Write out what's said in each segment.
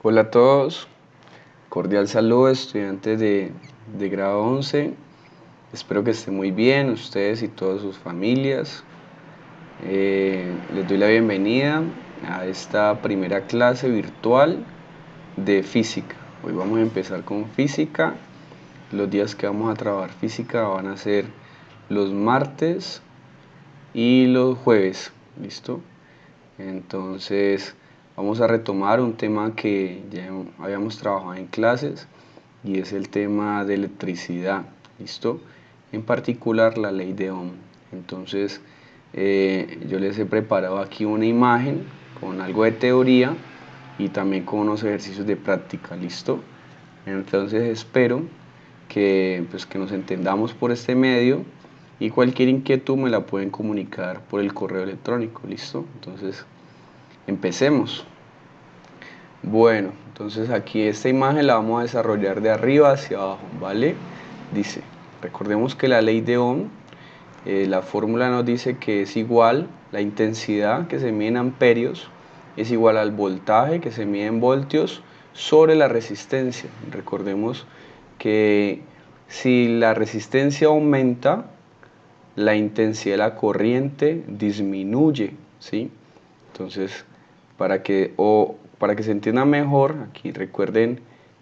Hola a todos, cordial saludo estudiantes de grado 11. Espero que estén muy bien ustedes y todas sus familias. Les doy la bienvenida a esta primera clase virtual de física. Hoy vamos a empezar con física. Los días que vamos a trabajar física van a ser los martes y los jueves, ¿listo? Entonces vamos a retomar un tema que ya habíamos trabajado en clases y es el tema de electricidad, ¿listo? En particular la ley de Ohm. Entonces yo les he preparado aquí una imagen con algo de teoría y también con unos ejercicios de práctica, ¿listo? Entonces espero que nos entendamos por este medio y cualquier inquietud me la pueden comunicar por el correo electrónico, ¿listo? Entonces empecemos. Bueno, entonces aquí esta imagen la vamos a desarrollar de arriba hacia abajo, ¿vale? Dice, recordemos que la ley de Ohm, la fórmula nos dice que es igual, la intensidad que se mide en amperios es igual al voltaje que se mide en voltios sobre la resistencia. Recordemos que si la resistencia aumenta, la intensidad de la corriente disminuye, ¿sí? Entonces, para que se entienda mejor, aquí recuerden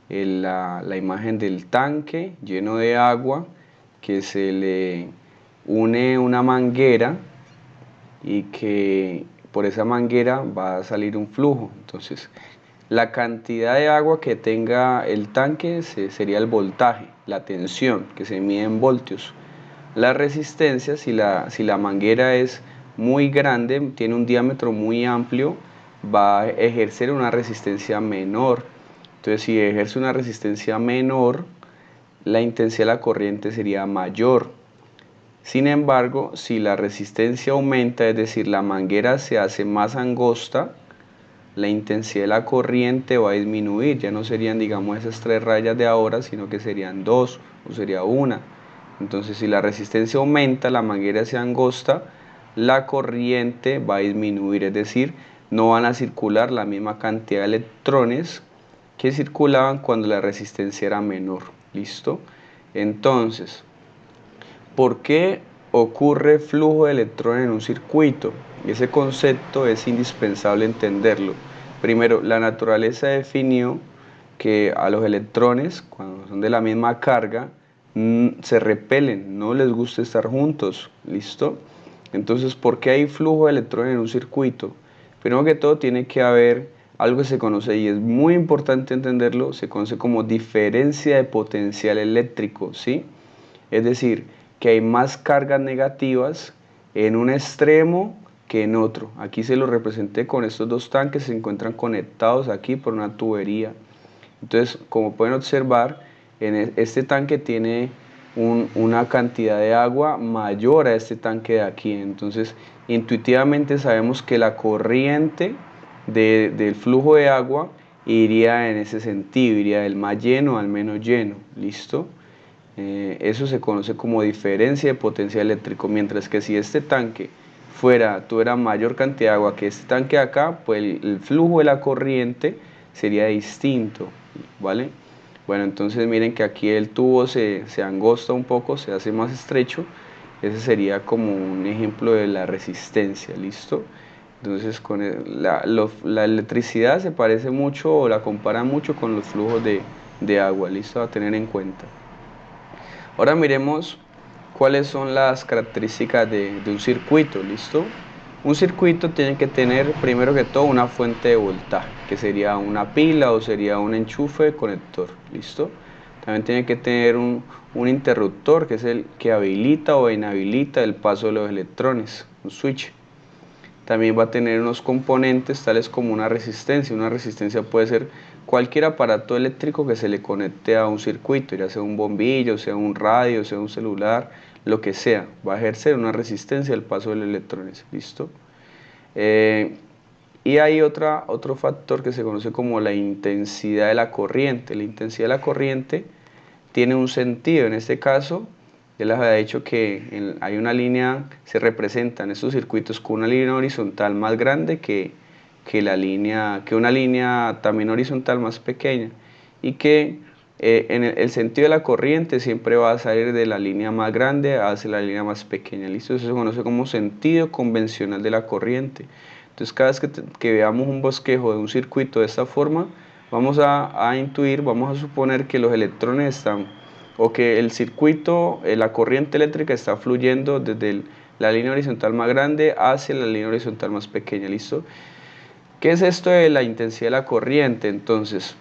la imagen del tanque lleno de agua que se le une una manguera y que por esa manguera va a salir un flujo. Entonces, la cantidad de agua que tenga el tanque sería el voltaje, la tensión que se mide en voltios. La resistencia, si la manguera es muy grande, tiene un diámetro muy amplio, va a ejercer una resistencia menor. Entonces, si ejerce una resistencia menor, la intensidad de la corriente sería mayor. Sin embargo, si la resistencia aumenta, es decir, la manguera se hace más angosta, la intensidad de la corriente va a disminuir. Ya no serían, digamos, esas 3 rayas de ahora, sino que serían 2 o sería 1. Entonces, si la resistencia aumenta, la manguera se angosta, la corriente va a disminuir, es decir, no van a circular la misma cantidad de electrones que circulaban cuando la resistencia era menor. ¿Listo? Entonces, ¿por qué ocurre flujo de electrones en un circuito? Ese concepto es indispensable entenderlo. Primero, la naturaleza definió que a los electrones, cuando son de la misma carga, se repelen, no les gusta estar juntos, ¿listo? Entonces, ¿por qué hay flujo de electrones en un circuito? Primero que todo tiene que haber algo que se conoce, y es muy importante entenderlo, se conoce como diferencia de potencial eléctrico, ¿sí? Es decir, que hay más cargas negativas en un extremo que en otro. Aquí se lo representé con estos dos tanques, se encuentran conectados aquí por una tubería. Entonces, como pueden observar, este tanque tiene una cantidad de agua mayor a este tanque de aquí. Entonces, intuitivamente sabemos que la corriente del flujo de agua iría en ese sentido, iría del más lleno al menos lleno. ¿Listo? Eso se conoce como diferencia de potencial eléctrico, mientras que si este tanque tuviera mayor cantidad de agua que este tanque de acá, pues el flujo de la corriente sería distinto, ¿vale? Bueno, entonces miren que aquí el tubo se angosta un poco, se hace más estrecho. Ese sería como un ejemplo de la resistencia, ¿listo? Entonces la electricidad se parece mucho o la compara mucho con los flujos de agua, ¿listo? A tener en cuenta. Ahora miremos cuáles son las características de un circuito, ¿listo? Un circuito tiene que tener primero que todo una fuente de voltaje, que sería una pila o sería un enchufe de conector, ¿listo? También tiene que tener un interruptor, que es el que habilita o inhabilita el paso de los electrones, un switch. También va a tener unos componentes tales como una resistencia. Una resistencia puede ser cualquier aparato eléctrico que se le conecte a un circuito, ya sea un bombillo, sea un radio, sea un celular, lo que sea. Va a ejercer una resistencia al paso de los electrones. ¿Listo? Y hay otro factor que se conoce como la intensidad de la corriente. La intensidad de la corriente tiene un sentido. En este caso, ya les había dicho que hay una línea, se representan estos circuitos con una línea horizontal más grande que que una línea también horizontal más pequeña, y que en el sentido de la corriente siempre va a salir de la línea más grande hacia la línea más pequeña, ¿listo? Eso se conoce como sentido convencional de la corriente. Entonces cada vez que veamos un bosquejo de un circuito de esta forma, vamos a intuir, vamos a suponer que los electrones están, o que el circuito, la corriente eléctrica está fluyendo desde la línea horizontal más grande hacia la línea horizontal más pequeña, ¿listo? ¿Qué es esto de la intensidad de la corriente? Entonces,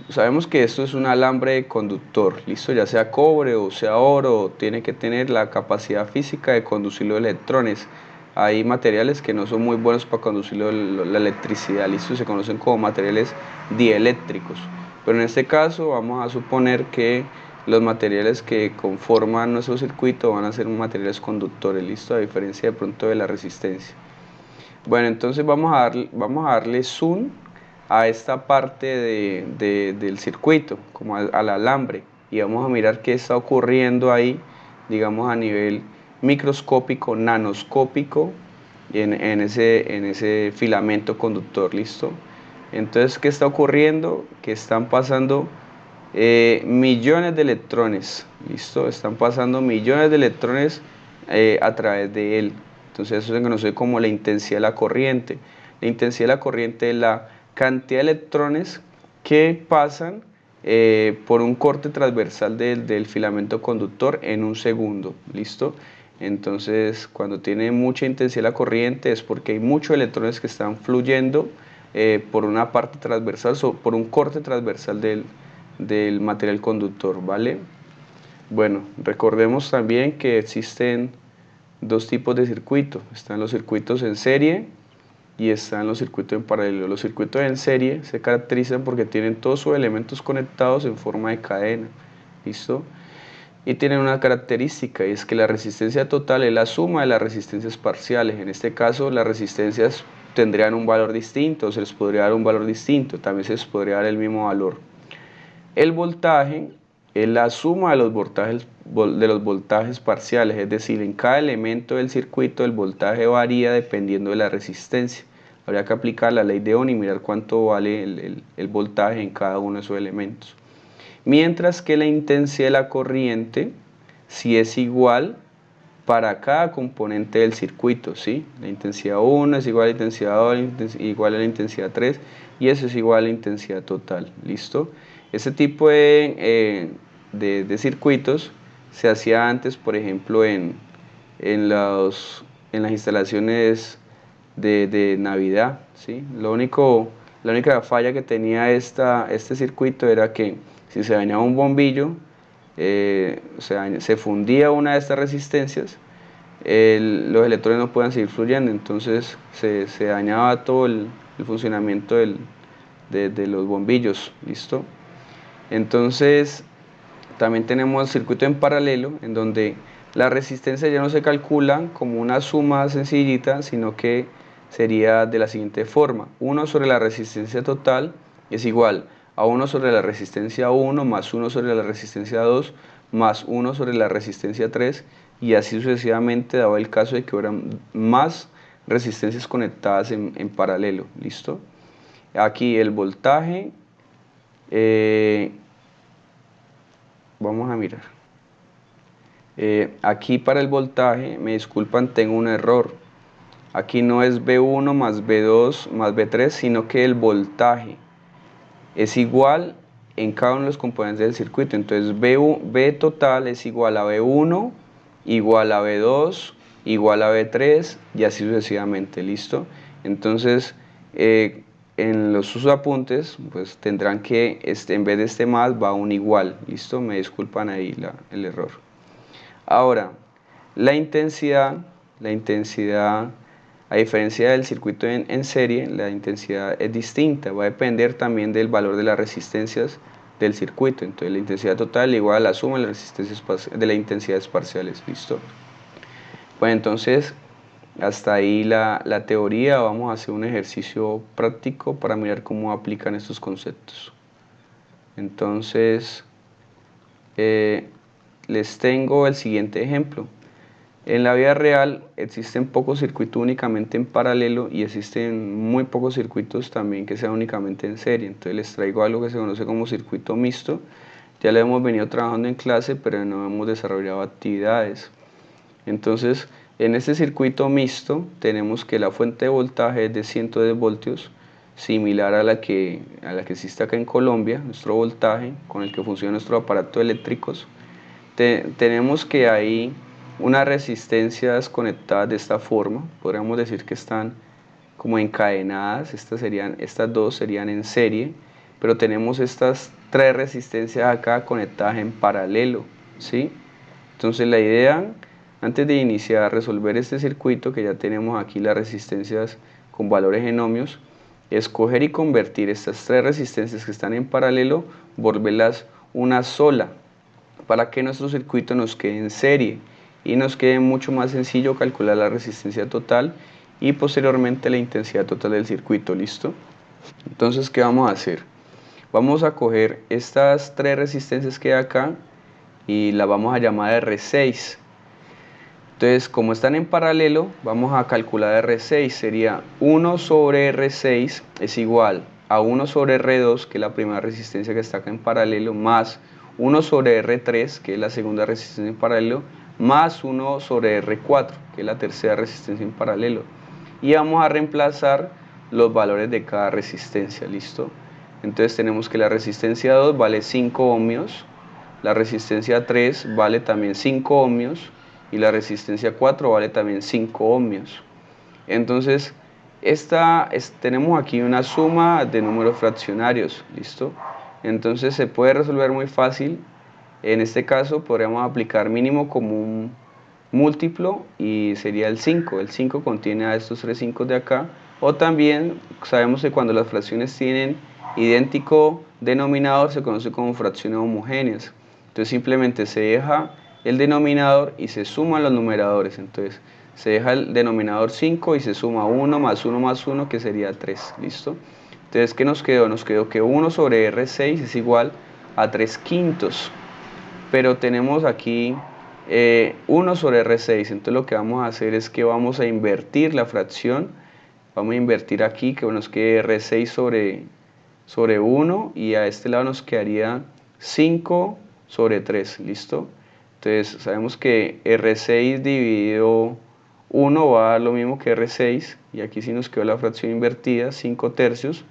sabemos que esto es un alambre conductor, listo, ya sea cobre o sea oro, tiene que tener la capacidad física de conducir los electrones. Hay materiales que no son muy buenos para conducir la electricidad, listo, se conocen como materiales dieléctricos. Pero en este caso vamos a suponer que los materiales que conforman nuestro circuito van a ser materiales conductores, listo, a diferencia de pronto de la resistencia. Bueno, entonces vamos a darle zoom a esta parte del circuito, como al alambre, y vamos a mirar qué está ocurriendo ahí, digamos a nivel microscópico, nanoscópico, en ese filamento conductor, ¿listo? Entonces, ¿qué está ocurriendo? Que están pasando millones de electrones, ¿listo? Están pasando millones de electrones a través de él. Entonces eso se conoce como la intensidad de la corriente. La intensidad de la corriente es la cantidad de electrones que pasan por un corte transversal del filamento conductor en un segundo, ¿listo? Entonces cuando tiene mucha intensidad la corriente es porque hay muchos electrones que están fluyendo por una parte transversal, por un corte transversal del material conductor, ¿vale? Bueno, recordemos también que existen dos tipos de circuitos. Están los circuitos en serie y están los circuitos en paralelo. Los circuitos en serie se caracterizan porque tienen todos sus elementos conectados en forma de cadena, ¿listo? Y tienen una característica, y es que la resistencia total es la suma de las resistencias parciales. En este caso, las resistencias tendrían un valor distinto, se les podría dar un valor distinto, también se les podría dar el mismo valor. El voltaje es la suma de los voltajes parciales, es decir, en cada elemento del circuito el voltaje varía dependiendo de la resistencia. Habría que aplicar la ley de Ohm y mirar cuánto vale el voltaje en cada uno de esos elementos. Mientras que la intensidad de la corriente sí es igual para cada componente del circuito, ¿sí? La intensidad 1 es igual a la intensidad 2, igual a la intensidad 3, y eso es igual a la intensidad total, ¿listo? Este tipo de circuitos se hacía antes, por ejemplo, en las instalaciones de Navidad, ¿sí? La única falla que tenía este circuito era que si se dañaba un bombillo, se fundía una de estas resistencias, los electrones no pueden seguir fluyendo, entonces se dañaba todo el funcionamiento de los bombillos, ¿listo? Entonces también tenemos el circuito en paralelo, en donde la resistencia ya no se calcula como una suma sencillita, sino que sería de la siguiente forma: 1 sobre la resistencia total es igual a 1 sobre la resistencia 1 más 1 sobre la resistencia 2 más 1 sobre la resistencia 3, y así sucesivamente, dado el caso de que hubieran más resistencias conectadas en paralelo, ¿listo? Aquí el voltaje, vamos a mirar. Aquí para el voltaje, me disculpan, tengo un error. Aquí no es V1 más V2 más V3, sino que el voltaje es igual en cada uno de los componentes del circuito. Entonces V total es igual a V1, igual a V2, igual a V3, y así sucesivamente, ¿listo? Entonces, en sus apuntes, pues tendrán que, en vez de este más, va un igual, ¿listo? Me disculpan ahí el error. Ahora, la intensidad, a diferencia del circuito en serie, la intensidad es distinta, va a depender también del valor de las resistencias del circuito. Entonces la intensidad total es igual a la suma de las resistencias de las intensidades parciales, ¿listo? Pues entonces, hasta ahí la teoría. Vamos a hacer un ejercicio práctico para mirar cómo aplican estos conceptos. Entonces, les tengo el siguiente ejemplo. En la vida real existen pocos circuitos únicamente en paralelo y existen muy pocos circuitos también que sean únicamente en serie. Entonces les traigo algo que se conoce como circuito mixto. Ya lo hemos venido trabajando en clase, pero no hemos desarrollado actividades. Entonces, en este circuito mixto tenemos que la fuente de voltaje es de 110 voltios, similar a la que existe acá en Colombia, nuestro voltaje con el que funciona nuestro aparato eléctricos. Tenemos que hay unas resistencias conectadas de esta forma, podríamos decir que están como encadenadas, estas dos serían en serie, pero tenemos estas tres resistencias acá conectadas en paralelo, ¿sí? Entonces la idea, antes de iniciar a resolver este circuito, que ya tenemos aquí las resistencias con valores en ohmios, es coger y convertir estas tres resistencias que están en paralelo, volverlas una sola, para que nuestro circuito nos quede en serie y nos quede mucho más sencillo calcular la resistencia total y posteriormente la intensidad total del circuito. ¿Listo? Entonces, ¿qué vamos a hacer? Vamos a coger estas tres resistencias que hay acá y las vamos a llamar R6. Entonces, como están en paralelo, vamos a calcular R6. Sería 1 sobre R6 es igual a 1 sobre R2, que es la primera resistencia que está acá en paralelo, más 1 sobre R3, que es la segunda resistencia en paralelo, más 1 sobre R4, que es la tercera resistencia en paralelo. Y vamos a reemplazar los valores de cada resistencia. ¿Listo? Entonces tenemos que la resistencia 2 vale 5 ohmios, la resistencia 3 vale también 5 ohmios y la resistencia 4 vale también 5 ohmios. Entonces, tenemos aquí una suma de números fraccionarios, ¿listo? Entonces se puede resolver muy fácil. En este caso podríamos aplicar mínimo como un múltiplo y sería el 5. El 5 contiene a estos tres 5 de acá. O también sabemos que cuando las fracciones tienen idéntico denominador se conoce como fracciones homogéneas. Entonces simplemente se deja el denominador y se suman los numeradores. Entonces se deja el denominador 5 y se suma 1 más 1 más 1, que sería 3. ¿Listo? Entonces, ¿qué nos quedó? Nos quedó que 1 sobre R6 es igual a 3 quintos. Pero tenemos aquí 1 sobre R6. Entonces lo que vamos a hacer es que vamos a invertir la fracción. Vamos a invertir aquí, que nos quede R6 sobre 1 y a este lado nos quedaría 5 sobre 3. ¿Listo? Entonces sabemos que R6 dividido 1 va a dar lo mismo que R6 y aquí sí nos quedó la fracción invertida, 5 tercios,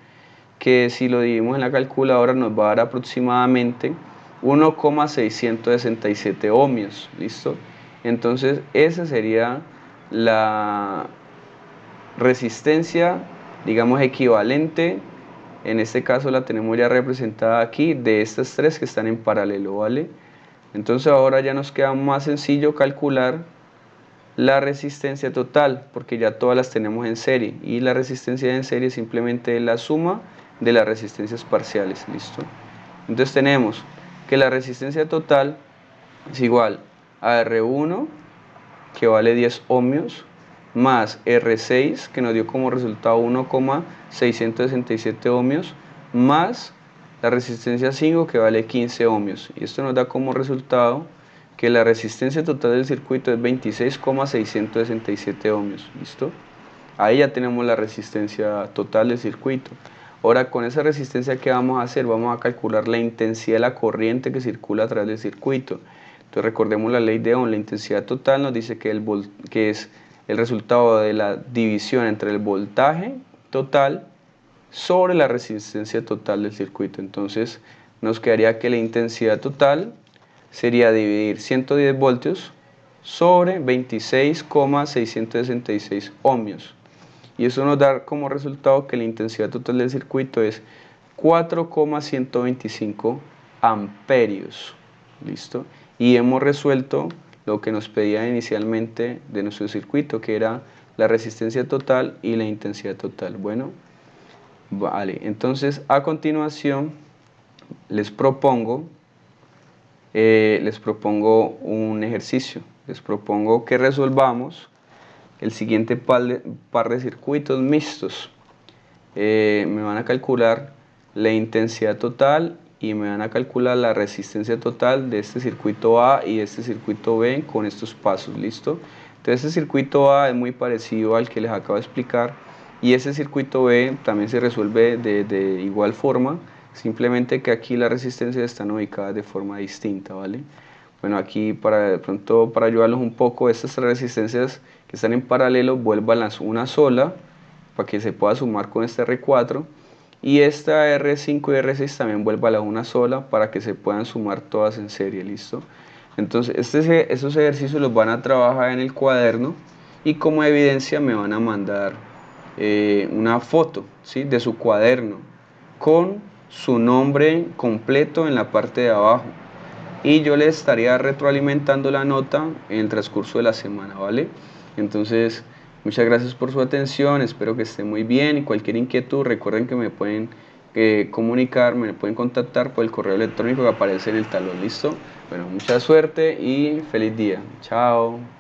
que si lo dividimos en la calculadora nos va a dar aproximadamente 1,667 ohmios. ¿Listo? Entonces esa sería la resistencia, digamos, equivalente. En este caso la tenemos ya representada aquí de estas tres que están en paralelo, ¿vale? Entonces ahora ya nos queda más sencillo calcular la resistencia total, porque ya todas las tenemos en serie, y la resistencia en serie simplemente es la suma de las resistencias parciales. ¿Listo? Entonces tenemos que la resistencia total es igual a R1, que vale 10 ohmios, más R6, que nos dio como resultado 1,667 ohmios, más la resistencia 5, que vale 15 ohmios. Y esto nos da como resultado que la resistencia total del circuito es 26,667 ohmios. ¿Listo? Ahí ya tenemos la resistencia total del circuito. Ahora, con esa resistencia, ¿qué vamos a hacer? Vamos a calcular la intensidad de la corriente que circula a través del circuito. Entonces recordemos la ley de Ohm. La intensidad total nos dice que es el resultado de la división entre el voltaje total sobre la resistencia total del circuito. Entonces nos quedaría que la intensidad total sería dividir 110 voltios sobre 26,666 ohmios. Y eso nos da como resultado que la intensidad total del circuito es 4,125 amperios. ¿Listo? Y hemos resuelto lo que nos pedía inicialmente de nuestro circuito, que era la resistencia total y la intensidad total. Bueno, vale, entonces a continuación les propongo un ejercicio. Les propongo que resolvamos el siguiente par de circuitos mixtos. Me van a calcular la intensidad total y me van a calcular la resistencia total de este circuito A y de este circuito B con estos pasos. ¿Listo? Entonces ese circuito A es muy parecido al que les acabo de explicar y ese circuito B también se resuelve de igual forma, simplemente que aquí las resistencias están ubicadas de forma distinta, ¿vale? Bueno, aquí de pronto para ayudarlos un poco, estas tres resistencias que están en paralelo, vuélvanlas una sola para que se pueda sumar con este R4 y esta R5 y R6 también vuélvalas una sola para que se puedan sumar todas en serie, ¿listo? Entonces estos ejercicios los van a trabajar en el cuaderno y como evidencia me van a mandar una foto, ¿sí?, de su cuaderno con su nombre completo en la parte de abajo y yo les estaría retroalimentando la nota en el transcurso de la semana, ¿vale? Entonces, muchas gracias por su atención, espero que esté muy bien y cualquier inquietud recuerden que me pueden comunicar, me pueden contactar por el correo electrónico que aparece en el talón, ¿listo? Bueno, mucha suerte y feliz día, chao.